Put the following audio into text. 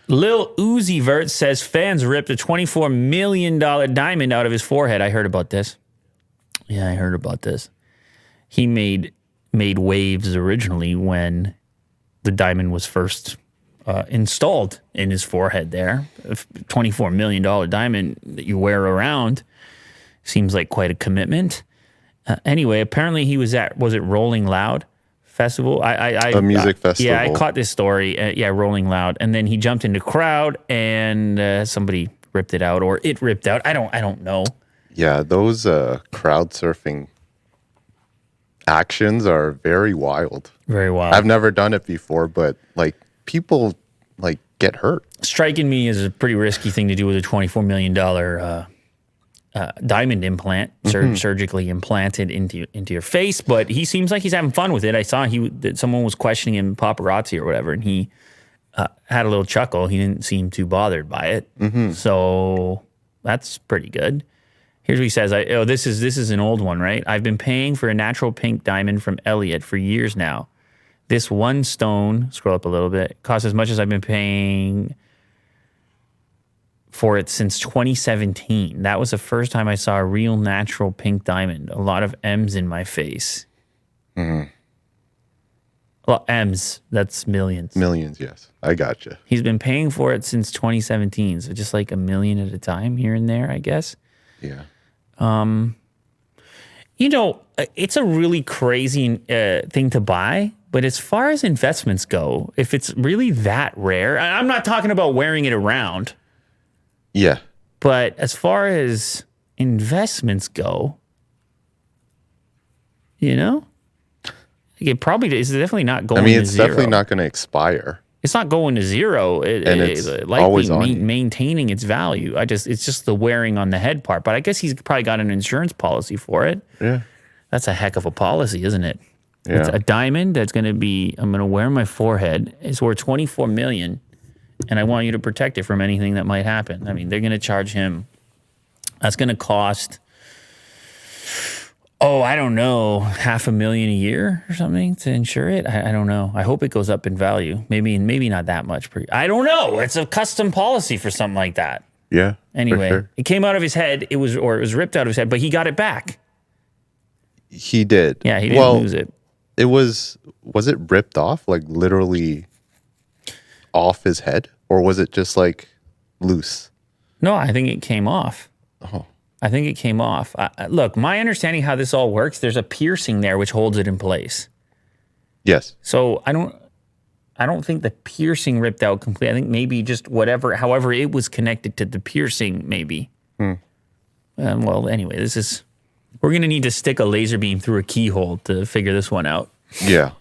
Lil Uzi Vert says fans ripped a $24 million diamond out of his forehead. I heard about this. Yeah, I heard about this. He made waves originally when the diamond was first installed in his forehead there. A $24 million diamond that you wear around seems like quite a commitment. Anyway, apparently he was at, was it Rolling Loud Festival? A music festival. Yeah, I caught this story. Rolling Loud. And then he jumped into crowd and somebody ripped it out, or it ripped out. I don't know. Yeah, those crowd surfing actions are very wild. Very wild. I've never done it before, but like people like get hurt. Striking me as a pretty risky thing to do with a $24 million diamond implant, surgically implanted into your face. But he seems like he's having fun with it. I saw that someone was questioning him, paparazzi or whatever, and he had a little chuckle. He didn't seem too bothered by it. So that's pretty good. Here's what he says. This is an old one, right? I've been paying for a natural pink diamond from Elliot for years now. This one stone, scroll up a little bit, costs as much as I've been paying for it since 2017. That was the first time I saw a real natural pink diamond. A lot of M's in my face. Well, M's, that's millions. Millions, yes. I gotcha. He's been paying for it since 2017. So just like $1 million at a time here and there, I guess. Yeah. It's a really crazy thing to buy. But as far as investments go, if it's really that rare, I'm not talking about wearing it around. Yeah. But as far as investments go, it probably is definitely not going to zero. It's definitely not going to expire. It's not going to zero. It's likely always on. Maintaining its value. It's just the wearing on the head part. But I guess he's probably got an insurance policy for it. Yeah. That's a heck of a policy, isn't it? Yeah. It's a diamond that's I'm going to wear on my forehead. It's worth $24 million, and I want you to protect it from anything that might happen. I mean, they're going to charge him. That's going to cost, I don't know, $500,000 a year or something to insure it. I don't know. I hope it goes up in value. Maybe not that much. I don't know. It's a custom policy for something like that. Yeah. Anyway, sure. It came out of his head. It was ripped out of his head, but he got it back. He did. Yeah, he didn't lose it. It was it ripped off, like literally off his head? Or was it just like loose? No, I think it came off. Oh. I think it came off. Look, my understanding how this all works, there's a piercing there which holds it in place. Yes. So I don't think the piercing ripped out completely. I think maybe just however it was connected to the piercing, maybe. Well, anyway, we're going to need to stick a laser beam through a keyhole to figure this one out. Yeah.